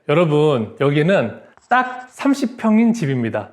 여러분, 여기는 딱 30평인 집입니다.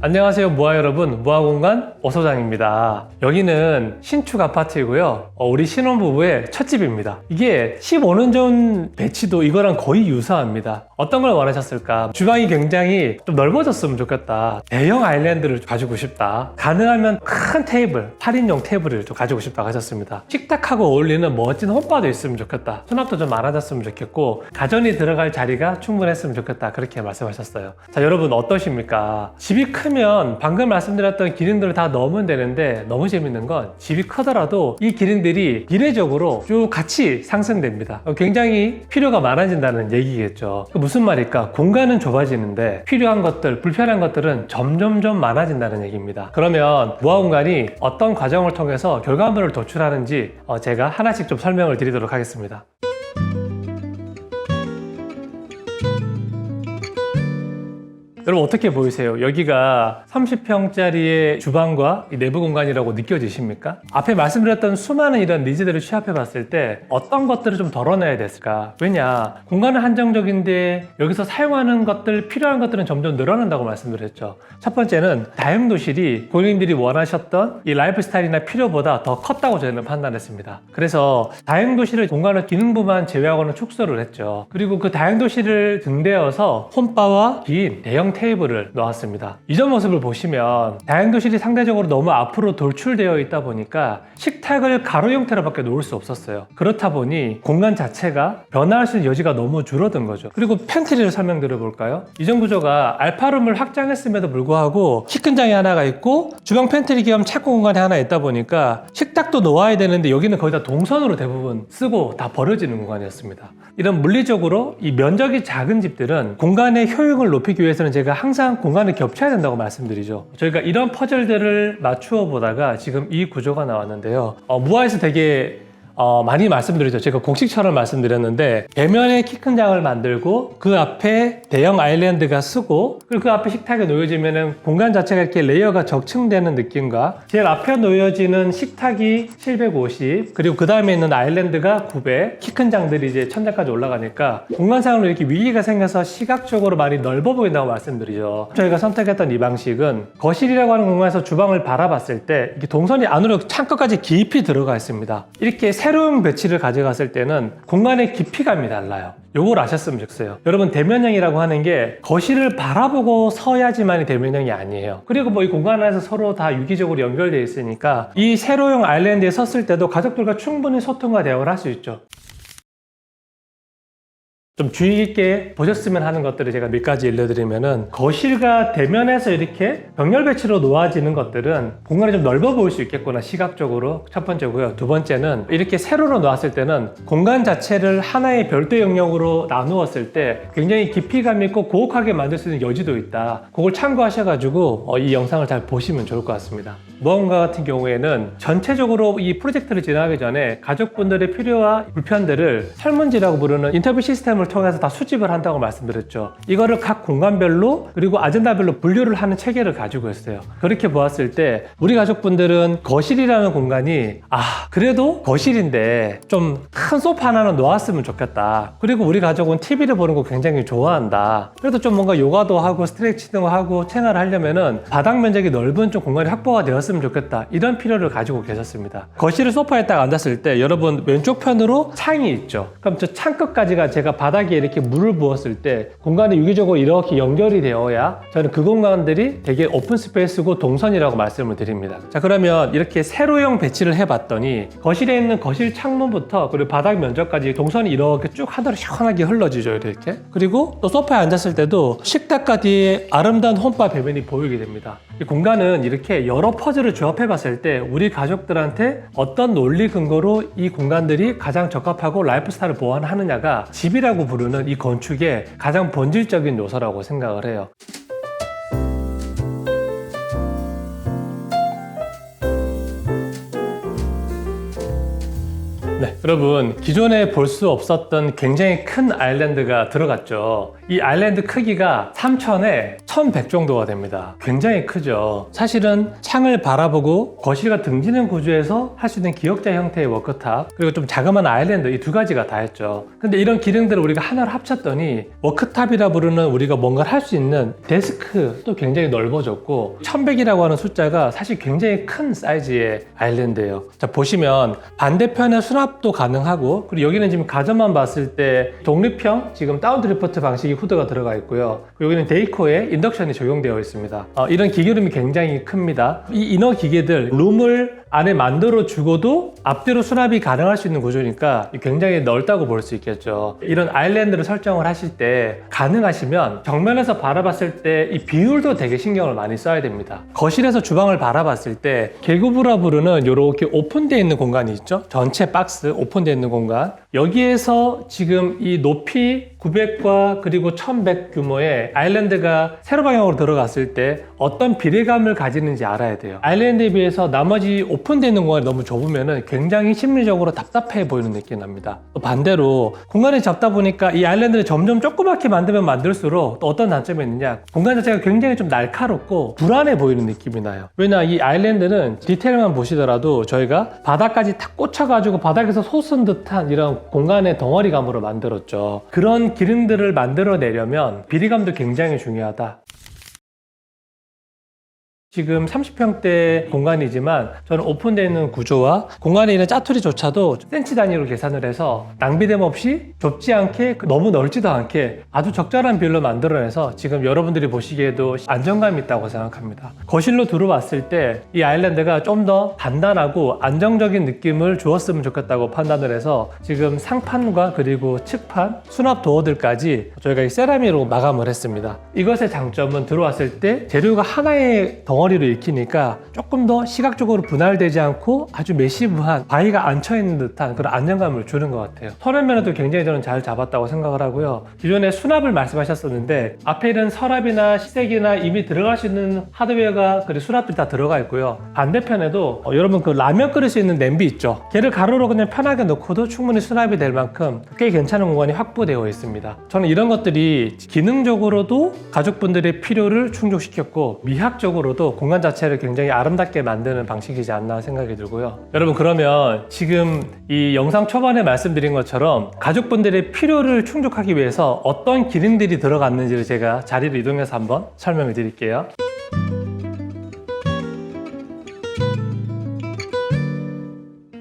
안녕하세요, 무아 여러분. 무아공간 오소장입니다. 여기는 신축 아파트이고요. 우리 신혼부부의 첫 집입니다. 이게 15년 전 배치도 이거랑 거의 유사합니다. 어떤 걸 원하셨을까? 주방이 굉장히 좀 넓어졌으면 좋겠다. 대형 아일랜드를 가지고 싶다. 가능하면 큰 테이블, 8인용 테이블을 좀 가지고 싶다고 하셨습니다. 식탁하고 어울리는 멋진 홈바도 있으면 좋겠다. 수납도 좀 많아졌으면 좋겠고 가전이 들어갈 자리가 충분했으면 좋겠다. 그렇게 말씀하셨어요. 자, 여러분 어떠십니까? 집이 크면 방금 말씀드렸던 기능들을 다 넣으면 되는데 너무 재밌는 건 집이 크더라도 이 기능들이 비례적으로 쭉 같이 상승됩니다. 굉장히 필요가 많아진다는 얘기겠죠. 무슨 말일까? 공간은 좁아지는데 필요한 것들, 불편한 것들은 점점점 많아진다는 얘기입니다. 그러면 무아 공간이 어떤 과정을 통해서 결과물을 도출하는지 제가 하나씩 좀 설명을 드리도록 하겠습니다. 여러분 어떻게 보이세요? 여기가 30평짜리의 주방과 이 내부 공간이라고 느껴지십니까? 앞에 말씀드렸던 수많은 이런 니즈들을 취합해 봤을 때 어떤 것들을 좀 덜어내야 됐을까? 왜냐? 공간은 한정적인데 여기서 사용하는 것들, 필요한 것들은 점점 늘어난다고 말씀드렸죠. 첫 번째는 다용도실이 고객님들이 원하셨던 이 라이프 스타일이나 필요보다 더 컸다고 저희는 판단했습니다. 그래서 다용도실을 공간의 기능부만 제외하고는 축소를 했죠. 그리고 그 다용도실을 등대어서 홈바와 긴 대형 테이블을 놓았습니다. 이전 모습을 보시면 다용도실이 상대적으로 너무 앞으로 돌출되어 있다 보니까 식탁을 가로 형태로밖에 놓을 수 없었어요. 그렇다 보니 공간 자체가 변화할 수 있는 여지가 너무 줄어든 거죠. 그리고 팬트리를 설명드려 볼까요? 이전 구조가 알파룸을 확장했음에도 불구하고 키큰장이 하나가 있고 주방 팬트리 겸 창고 공간이 하나 있다 보니까 식탁도 놓아야 되는데 여기는 거의 다 동선으로 대부분 쓰고 다 버려지는 공간이었습니다. 이런 물리적으로 이 면적이 작은 집들은 공간의 효용을 높이기 위해서는 제가 항상 공간을 겹쳐야 된다고 말씀드리죠. 저희가 이런 퍼즐들을 맞추어 보다가 지금 이 구조가 나왔는데요. 무아에서 되게 많이 말씀드리죠. 제가 공식처럼 말씀드렸는데 벽면에 키 큰 장을 만들고 그 앞에 대형 아일랜드가 쓰고 그리고 그 앞에 식탁에 놓여지면 공간 자체가 이렇게 레이어가 적층되는 느낌과 제일 앞에 놓여지는 식탁이 750 그리고 그 다음에 있는 아일랜드가 900 키 큰 장들이 이제 천장까지 올라가니까 공간상으로 이렇게 위기가 생겨서 시각적으로 많이 넓어 보인다고 말씀드리죠. 저희가 선택했던 이 방식은 거실이라고 하는 공간에서 주방을 바라봤을 때 이게 동선이 안으로 창고까지 깊이 들어가 있습니다. 이렇게 세로형 배치를 가져갔을 때는 공간의 깊이감이 달라요. 요걸 아셨으면 좋겠어요. 여러분 대면형이라고 하는 게 거실을 바라보고 서야지만이 대면형이 아니에요. 그리고 뭐 이 공간 안에서 서로 다 유기적으로 연결되어 있으니까 이 세로형 아일랜드에 섰을 때도 가족들과 충분히 소통과 대화를 할 수 있죠. 좀 주의 깊게 보셨으면 하는 것들을 제가 몇 가지 알려드리면은 거실과 대면에서 이렇게 벽렬 배치로 놓아지는 것들은 공간이 좀 넓어 보일 수 있겠구나 시각적으로 첫 번째고요. 두 번째는 이렇게 세로로 놓았을 때는 공간 자체를 하나의 별도 영역으로 나누었을 때 굉장히 깊이감 있고 고혹하게 만들 수 있는 여지도 있다. 그걸 참고하셔가지고 이 영상을 잘 보시면 좋을 것 같습니다. 무언가 같은 경우에는 전체적으로 이 프로젝트를 진행하기 전에 가족분들의 필요와 불편들을 설문지라고 부르는 인터뷰 시스템을 통해서 다 수집을 한다고 말씀드렸죠. 이거를 각 공간별로 그리고 아젠다별로 분류를 하는 체계를 가지고 있어요. 그렇게 보았을 때 우리 가족분들은 거실이라는 공간이 그래도 거실인데 좀 큰 소파 하나는 놓았으면 좋겠다. 그리고 우리 가족은 TV를 보는 거 굉장히 좋아한다. 그래도 좀 뭔가 요가도 하고 스트레칭도 하고 생활을 하려면은 바닥 면적이 넓은 좀 공간이 확보가 되었으면 좋겠다. 이런 필요를 가지고 계셨습니다. 거실을 소파에 딱 앉았을 때 여러분 왼쪽 편으로 창이 있죠. 그럼 저 창 끝까지가 제가 바닥에 이렇게 물을 부었을 때 공간이 유기적으로 이렇게 연결이 되어야 저는 그 공간들이 되게 오픈 스페이스고 동선이라고 말씀을 드립니다. 자, 그러면 이렇게 세로형 배치를 해봤더니 거실에 있는 거실 창문부터 그리고 바닥 면적까지 동선이 이렇게 쭉 하나로 시원하게 흘러지죠. 이렇게. 그리고 또 소파에 앉았을 때도 식탁과 뒤에 아름다운 홈바 벽면이 보이게 됩니다. 이 공간은 이렇게 여러 퍼즐을 조합해 봤을 때 우리 가족들한테 어떤 논리 근거로 이 공간들이 가장 적합하고 라이프 스타일을 보완하느냐가 집이라고 부르는 이 건축의 가장 본질적인 요소라고 생각을 해요. 네, 여러분 기존에 볼 수 없었던 굉장히 큰 아일랜드가 들어갔죠. 이 아일랜드 크기가 3,000에 1,100 정도가 됩니다. 굉장히 크죠. 사실은 창을 바라보고 거실과 등지는 구조에서 할 수 있는 기역자 형태의 워크탑, 그리고 좀 자그마한 아일랜드, 이 두 가지가 다였죠. 근데 이런 기능들을 우리가 하나로 합쳤더니 워크탑이라 부르는 우리가 뭔가를 할 수 있는 데스크도 굉장히 넓어졌고, 1,100이라고 하는 숫자가 사실 굉장히 큰 사이즈의 아일랜드예요. 자, 보시면 반대편에 수납도 가능하고, 그리고 여기는 지금 가전만 봤을 때 독립형 지금 다운드리프트 방식의 후드가 들어가 있고요. 그리고 여기는 데이코에 인덕션이 적용되어 있습니다. 이런 기계룸이 굉장히 큽니다. 이 이너 기계들 룸을 안에 만들어 주고도 앞뒤로 수납이 가능할 수 있는 구조니까 굉장히 넓다고 볼 수 있겠죠. 이런 아일랜드를 설정을 하실 때 가능하시면 정면에서 바라봤을 때 이 비율도 되게 신경을 많이 써야 됩니다. 거실에서 주방을 바라봤을 때 계구부라 부르는 이렇게 오픈되어 있는 공간이 있죠. 전체 박스 오픈되어 있는 공간, 여기에서 지금 이 높이 900과 그리고 1100 규모의 아일랜드가 세로 방향으로 들어갔을 때 어떤 비례감을 가지는지 알아야 돼요. 아일랜드에 비해서 나머지 오픈되어 있는 공간이 너무 좁으면 굉장히 심리적으로 답답해 보이는 느낌이 납니다. 또 반대로 공간이 작다 보니까 이 아일랜드를 점점 조그맣게 만들면 만들수록 또 어떤 단점이 있느냐, 공간 자체가 굉장히 좀 날카롭고 불안해 보이는 느낌이 나요. 왜냐, 이 아일랜드는 디테일만 보시더라도 저희가 바닥까지 탁 꽂혀가지고 바닥에서 솟은 듯한 이런 공간의 덩어리감으로 만들었죠. 그런 기능들을 만들어내려면 비리감도 굉장히 중요하다. 지금 30평대 공간이지만 저는 오픈되어 있는 구조와 공간에 있는 짜투리조차도 센치 단위로 계산을 해서 낭비됨 없이 좁지 않게 너무 넓지도 않게 아주 적절한 비율로 만들어내서 지금 여러분들이 보시기에도 안정감이 있다고 생각합니다. 거실로 들어왔을 때 이 아일랜드가 좀 더 단단하고 안정적인 느낌을 주었으면 좋겠다고 판단을 해서 지금 상판과 그리고 측판, 수납 도어들까지 저희가 이 세라믹으로 마감을 했습니다. 이것의 장점은 들어왔을 때 재료가 하나의 덩어리로 익히니까 조금 더 시각적으로 분할되지 않고 아주 매시브한 바위가 앉혀있는 듯한 그런 안정감을 주는 것 같아요. 서랍면에도 굉장히 저는 잘 잡았다고 생각을 하고요. 기존에 수납을 말씀하셨었는데 앞에 있는 서랍이나 시색이나 이미 들어갈 수 있는 하드웨어가 그리고 수납들이 다 들어가 있고요. 반대편에도 여러분 그 라면 끓일 수 있는 냄비 있죠. 걔를 가로로 그냥 편하게 놓고도 충분히 수납이 될 만큼 꽤 괜찮은 공간이 확보되어 있습니다. 저는 이런 것들이 기능적으로도 가족분들의 필요를 충족시켰고 미학적으로도 공간 자체를 굉장히 아름답게 만드는 방식이지 않나 생각이 들고요. 여러분, 그러면 지금 이 영상 초반에 말씀드린 것처럼 가족분들의 필요를 충족하기 위해서 어떤 기능들이 들어갔는지를 제가 자리를 이동해서 한번 설명을 드릴게요.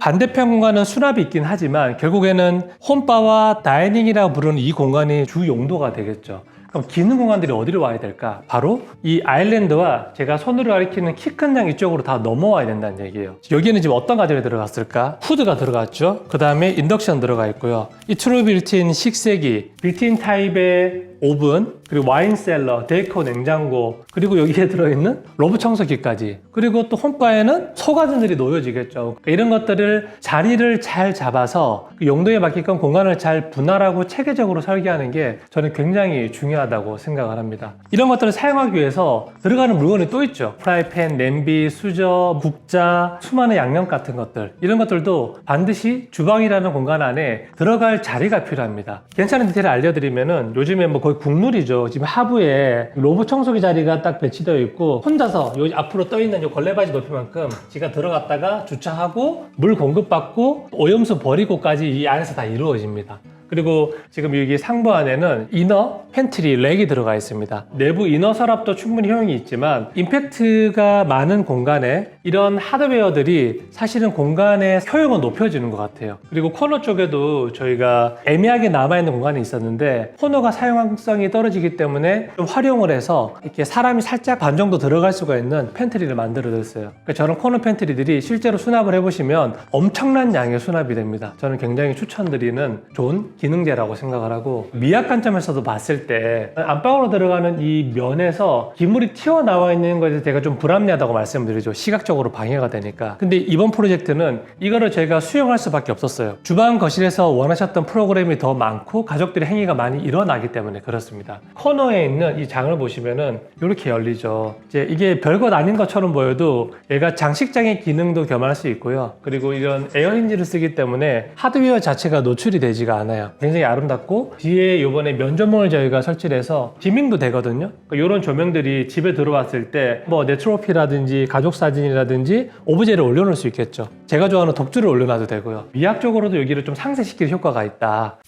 반대편 공간은 수납이 있긴 하지만 결국에는 홈바와 다이닝이라고 부르는 이 공간이 주 용도가 되겠죠. 그럼 기능 공간들이 어디로 와야 될까? 바로 이 아일랜드와 제가 손으로 가리키는 키 큰 양 이쪽으로 다 넘어와야 된다는 얘기예요. 여기에는 지금 어떤 가전이 들어갔을까? 후드가 들어갔죠. 그 다음에 인덕션 들어가 있고요. 이 트루 빌트인 식세기, 빌트인 타입의 오븐, 그리고 와인 셀러, 데이커 냉장고, 그리고 여기에 들어있는 로브 청소기까지, 그리고 또 홈바에는 소가전들이 놓여지겠죠. 그러니까 이런 것들을 자리를 잘 잡아서 그 용도에 맞게끔 공간을 잘 분할하고 체계적으로 설계하는 게 저는 굉장히 중요하다고 생각을 합니다. 이런 것들을 사용하기 위해서 들어가는 물건이 또 있죠. 프라이팬, 냄비, 수저, 국자, 수많은 양념 같은 것들, 이런 것들도 반드시 주방이라는 공간 안에 들어갈 자리가 필요합니다. 괜찮은 디테일을 알려드리면은 요즘에 뭐 거의 국룰이죠. 지금 하부에 로봇 청소기 자리가 딱 배치되어 있고 혼자서 여기 앞으로 떠있는 이 걸레바지 높이만큼 지가 들어갔다가 주차하고 물 공급받고 오염수 버리고까지 이 안에서 다 이루어집니다. 그리고 지금 여기 상부 안에는 이너 팬트리 렉이 들어가 있습니다. 내부 이너 서랍도 충분히 효용이 있지만 임팩트가 많은 공간에 이런 하드웨어들이 사실은 공간의 효용은 높여주는 것 같아요. 그리고 코너 쪽에도 저희가 애매하게 남아있는 공간이 있었는데 코너가 사용성이 떨어지기 때문에 좀 활용을 해서 이렇게 사람이 살짝 반 정도 들어갈 수가 있는 팬트리를 만들어줬어요. 그러니까 저런 코너 팬트리들이 실제로 수납을 해보시면 엄청난 양의 수납이 됩니다. 저는 굉장히 추천드리는 좋은 기능제라고 생각을 하고, 미학 관점에서도 봤을 때 안방으로 들어가는 이 면에서 기물이 튀어나와 있는 것에 제가 좀 불합리하다고 말씀드리죠. 시각적으로 방해가 되니까. 근데 이번 프로젝트는 이거를 저희가 수용할 수밖에 없었어요. 주방 거실에서 원하셨던 프로그램이 더 많고 가족들의 행위가 많이 일어나기 때문에 그렇습니다. 코너에 있는 이 장을 보시면은 이렇게 열리죠. 이제 이게 별것 아닌 것처럼 보여도 얘가 장식장의 기능도 겸할 수 있고요. 그리고 이런 에어 힌지를 쓰기 때문에 하드웨어 자체가 노출이 되지가 않아요. 굉장히 아름답고, 뒤에 이번에 면조망을 저희가 설치를 해서 디밍도 되거든요. 이런 조명들이 집에 들어왔을 때 뭐 내 트로피라든지 가족 사진이라든지 오브제를 올려놓을 수 있겠죠. 제가 좋아하는 독주를 올려놔도 되고요. 미학적으로도 여기를 좀 상쇄시킬 효과가 있다.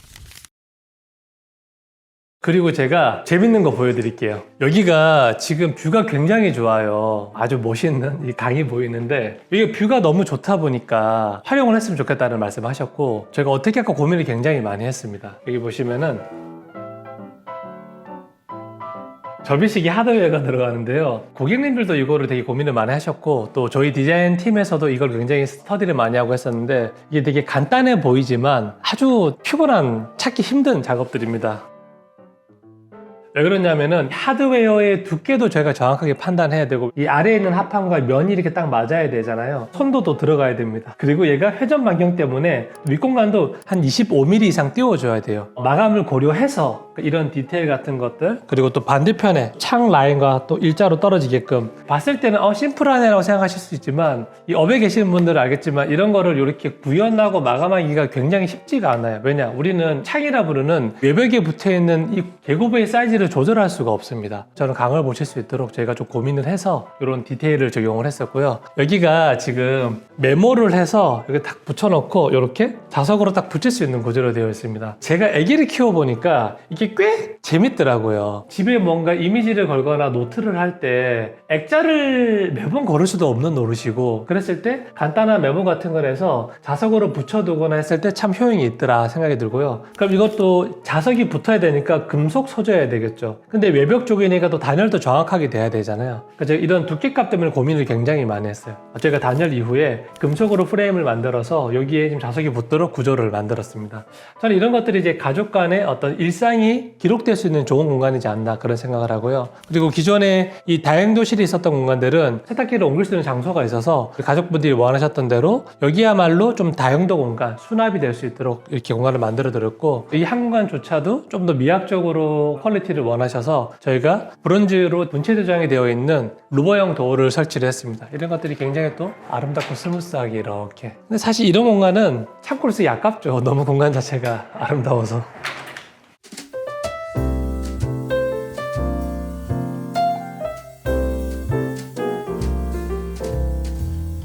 그리고 제가 재밌는 거 보여드릴게요. 여기가 지금 뷰가 굉장히 좋아요. 아주 멋있는 이 강이 보이는데, 이게 뷰가 너무 좋다 보니까 활용을 했으면 좋겠다는 말씀 하셨고, 제가 어떻게 할까 고민을 굉장히 많이 했습니다. 여기 보시면은 접이식이 하드웨어가 들어가는데요. 고객님들도 이거를 되게 고민을 많이 하셨고, 또 저희 디자인 팀에서도 이걸 굉장히 스터디를 많이 하고 했었는데, 이게 되게 간단해 보이지만 아주 피곤한, 찾기 힘든 작업들입니다. 왜 그러냐면은 하드웨어의 두께도 저희가 정확하게 판단해야 되고, 이 아래에 있는 합판과 면이 이렇게 딱 맞아야 되잖아요. 손도도 들어가야 됩니다. 그리고 얘가 회전 반경 때문에 윗공간도 한 25mm 이상 띄워줘야 돼요. 마감을 고려해서 이런 디테일 같은 것들, 그리고 또 반대편에 창 라인과 또 일자로 떨어지게끔, 봤을 때는 심플하네라고 생각하실 수 있지만, 이 업에 계시는 분들은 알겠지만 이런 거를 이렇게 구현하고 마감하기가 굉장히 쉽지가 않아요. 왜냐? 우리는 창이라 부르는 외벽에 붙어있는 이 계고부의 사이즈를 조절할 수가 없습니다. 저는 강을 보실 수 있도록 저희가 좀 고민을 해서 이런 디테일을 적용을 했었고요. 여기가 지금 메모를 해서 여기 딱 붙여놓고 이렇게 자석으로 딱 붙일 수 있는 구조로 되어 있습니다. 제가 아기를 키워보니까 이게 꽤 재밌더라고요. 집에 뭔가 이미지를 걸거나 노트를 할 때 액자를 매번 걸을 수도 없는 노릇이고, 그랬을 때 간단한 메모 같은 걸 해서 자석으로 붙여두거나 했을 때 참 효용이 있더라 생각이 들고요. 그럼 이것도 자석이 붙어야 되니까 금속 소재여야 되겠죠. 근데 외벽 쪽이니까 또 단열도 정확하게 돼야 되잖아요. 그래서 이런 두께값 때문에 고민을 굉장히 많이 했어요. 저희가 단열 이후에 금속으로 프레임을 만들어서 여기에 지금 자석이 붙도록 구조를 만들었습니다. 저는 이런 것들이 이제 가족 간의 어떤 일상이 기록될 수 있는 좋은 공간이지 않나, 그런 생각을 하고요. 그리고 기존에 이 다용도실이 있었던 공간들은 세탁기를 옮길 수 있는 장소가 있어서 가족분들이 원하셨던 대로 여기야말로 좀 다용도 공간, 수납이 될 수 있도록 이렇게 공간을 만들어 드렸고, 이 한 공간조차도 좀 더 미학적으로 퀄리티를 원하셔서 저희가 브론즈로 문체 도장이 되어 있는 루버형 도어를 설치를 했습니다. 이런 것들이 굉장히 또 아름답고 스무스하게 이렇게. 근데 사실 이런 공간은 참고로 쓰기 아깝죠. 너무 공간 자체가 아름다워서.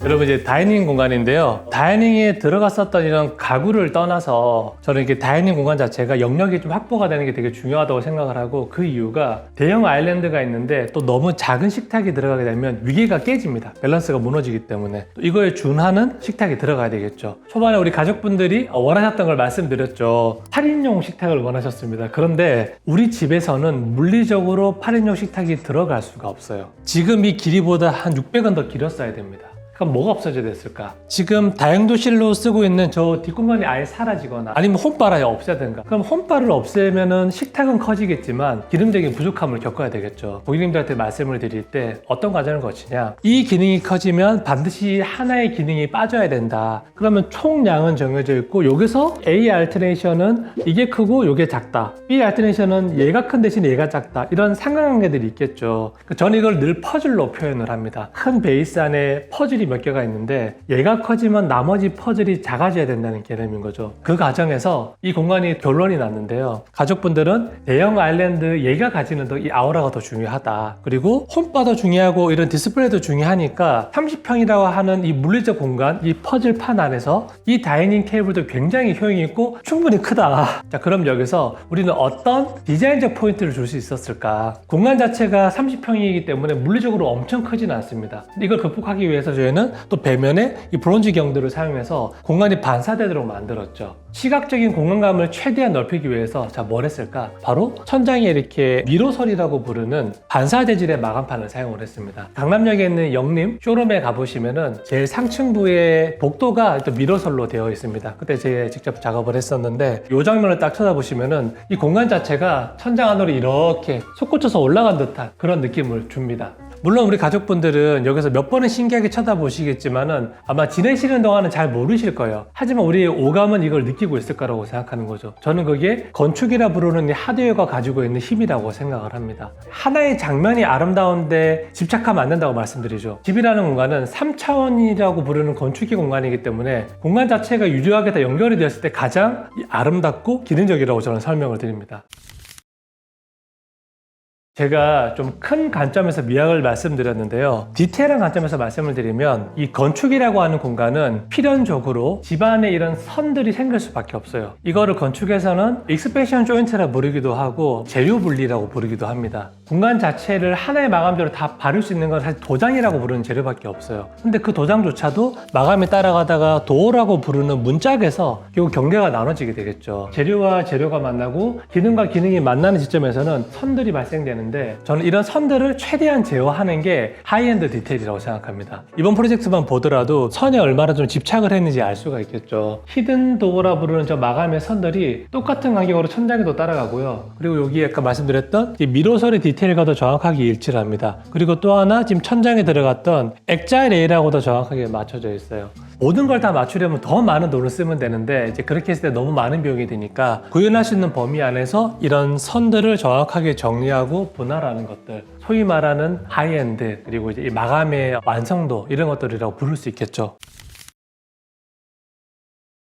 여러분, 이제 다이닝 공간인데요. 다이닝에 들어갔었던 이런 가구를 떠나서 저는 이렇게 다이닝 공간 자체가 영역이 좀 확보가 되는 게 되게 중요하다고 생각을 하고, 그 이유가 대형 아일랜드가 있는데 또 너무 작은 식탁이 들어가게 되면 위계가 깨집니다. 밸런스가 무너지기 때문에 또 이거에 준하는 식탁이 들어가야 되겠죠. 초반에 우리 가족분들이 원하셨던 걸 말씀드렸죠. 8인용 식탁을 원하셨습니다. 그런데 우리 집에서는 물리적으로 8인용 식탁이 들어갈 수가 없어요. 지금 이 길이보다 한 600원 더 길었어야 됩니다. 그럼 뭐가 없어져야 됐을까? 지금 다용도실로 쓰고 있는 저 뒷공간이 아예 사라지거나 아니면 홈바를 없애든가. 그럼 홈바를 없애면은 식탁은 커지겠지만 기능적인 부족함을 겪어야 되겠죠. 고객님들한테 말씀을 드릴 때 어떤 과정을 거치냐, 이 기능이 커지면 반드시 하나의 기능이 빠져야 된다. 그러면 총량은 정해져 있고, 여기서 A 알터네이션은 이게 크고 이게 작다, B 알터네이션은 얘가 큰 대신 얘가 작다, 이런 상관관계들이 있겠죠. 저는 이걸 늘 퍼즐로 표현을 합니다. 큰 베이스 안에 퍼즐이 몇 개가 있는데 얘가 커지면 나머지 퍼즐이 작아져야 된다는 개념인 거죠. 그 과정에서 이 공간이 결론이 났는데요. 가족분들은 대형 아일랜드 얘가 가지는 이 아우라가 더 중요하다. 그리고 홈바도 중요하고 이런 디스플레이도 중요하니까 30평이라고 하는 이 물리적 공간, 이 퍼즐판 안에서 이 다이닝 테이블도 굉장히 효용이 있고 충분히 크다. 자, 그럼 여기서 우리는 어떤 디자인적 포인트를 줄 수 있었을까? 공간 자체가 30평이기 때문에 물리적으로 엄청 크진 않습니다. 이걸 극복하기 위해서 저희는 뒤에는 또 배면에 이 브론즈 경들을 사용해서 공간이 반사되도록 만들었죠. 시각적인 공간감을 최대한 넓히기 위해서 뭘 했을까? 바로 천장에 이렇게 미로설이라고 부르는 반사 재질의 마감판을 사용을 했습니다. 강남역에 있는 영림 쇼룸에 가보시면은 제일 상층부의 복도가 또 미로설로 되어 있습니다. 그때 제가 직접 작업을 했었는데 이 장면을 딱 쳐다보시면은 이 공간 자체가 천장 안으로 이렇게 솟구쳐서 올라간 듯한 그런 느낌을 줍니다. 물론 우리 가족분들은 여기서 몇 번은 신기하게 쳐다보시겠지만은 아마 지내시는 동안은 잘 모르실 거예요. 하지만 우리의 오감은 이걸 느끼고 있을 거라고 생각하는 거죠. 저는 그게 건축이라 부르는 이 하드웨어가 가지고 있는 힘이라고 생각을 합니다. 하나의 장면이 아름다운데 집착하면 안 된다고 말씀드리죠. 집이라는 공간은 3차원이라고 부르는 건축기 공간이기 때문에 공간 자체가 유려하게 다 연결이 되었을 때 가장 아름답고 기능적이라고 저는 설명을 드립니다. 제가 좀 큰 관점에서 미학을 말씀드렸는데요. 디테일한 관점에서 말씀을 드리면 이 건축이라고 하는 공간은 필연적으로 집안에 이런 선들이 생길 수밖에 없어요. 이거를 건축에서는 익스패션 조인트라 부르기도 하고 재료 분리라고 부르기도 합니다. 공간 자체를 하나의 마감재로 다 바를 수 있는 건 사실 도장이라고 부르는 재료밖에 없어요. 근데 그 도장조차도 마감이 따라가다가 도어라고 부르는 문짝에서 결국 경계가 나눠지게 되겠죠. 재료와 재료가 만나고 기능과 기능이 만나는 지점에서는 선들이 발생되는데 저는 이런 선들을 최대한 제어하는 게 하이엔드 디테일이라고 생각합니다. 이번 프로젝트만 보더라도 선에 얼마나 좀 집착을 했는지 알 수가 있겠죠. 히든 도어라 부르는 저 마감의 선들이 똑같은 간격으로 천장에도 따라가고요. 그리고 여기 아까 말씀드렸던 이 미로설의 디테일과도 정확하게 일치를 합니다. 그리고 또 하나 지금 천장에 들어갔던 액자 레일하고도 정확하게 맞춰져 있어요. 모든 걸 다 맞추려면 더 많은 돈을 쓰면 되는데 이제 그렇게 했을 때 너무 많은 비용이 드니까 구현할 수 있는 범위 안에서 이런 선들을 정확하게 정리하고 분할하는 것들, 소위 말하는 하이엔드, 그리고 이제 이 마감의 완성도, 이런 것들이라고 부를 수 있겠죠.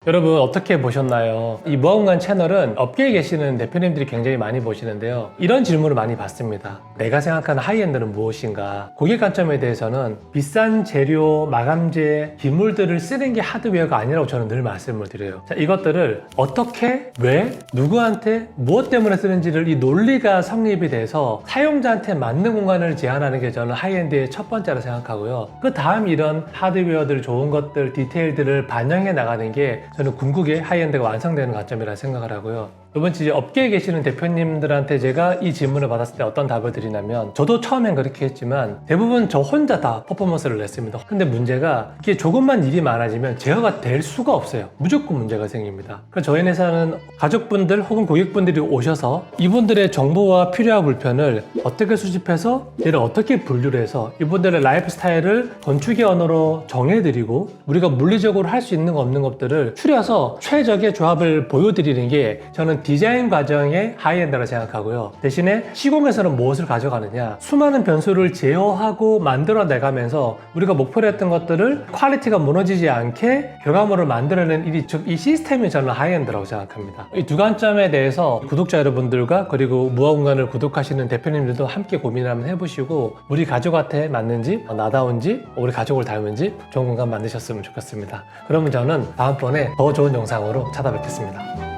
여러분 어떻게 보셨나요? 이 무화공간 채널은 업계에 계시는 대표님들이 굉장히 많이 보시는데요. 이런 질문을 많이 받습니다. 내가 생각하는 하이엔드는 무엇인가? 고객 관점에 대해서는 비싼 재료, 마감재, 기물들을 쓰는 게 하드웨어가 아니라고 저는 늘 말씀을 드려요. 자, 이것들을 어떻게, 왜, 누구한테, 무엇 때문에 쓰는지를 이 논리가 성립이 돼서 사용자한테 맞는 공간을 제안하는 게 저는 하이엔드의 첫 번째라 생각하고요. 그 다음 이런 하드웨어들, 좋은 것들, 디테일들을 반영해 나가는 게 저는 궁극의 하이엔드가 완성되는 관점이라 생각을 하고요. 두 번째, 업계에 계시는 대표님들한테 제가 이 질문을 받았을 때 어떤 답을 드리냐면, 저도 처음엔 그렇게 했지만 대부분 저 혼자 다 퍼포먼스를 냈습니다. 근데 문제가 이게 조금만 일이 많아지면 제어가 될 수가 없어요. 무조건 문제가 생깁니다. 그래서 저희 회사는 가족분들 혹은 고객분들이 오셔서 이분들의 정보와 필요와 불편을 어떻게 수집해서 얘를 어떻게 분류를 해서 이분들의 라이프 스타일을 건축의 언어로 정해드리고 우리가 물리적으로 할 수 있는 거 없는 것들을 추려서 최적의 조합을 보여드리는 게 저는 디자인 과정의 하이엔드라고 생각하고요. 대신에 시공에서는 무엇을 가져가느냐, 수많은 변수를 제어하고 만들어내가면서 우리가 목표로 했던 것들을 퀄리티가 무너지지 않게 결과물을 만들어낸 일이, 즉 이 시스템이 저는 하이엔드라고 생각합니다. 이 두 관점에 대해서 구독자 여러분들과 그리고 무화공간을 구독하시는 대표님들도 함께 고민을 한번 해보시고 우리 가족한테 맞는지, 나다운지, 우리 가족을 닮은지 좋은 공간 만드셨으면 좋겠습니다. 그러면 저는 다음번에 더 좋은 영상으로 찾아뵙겠습니다.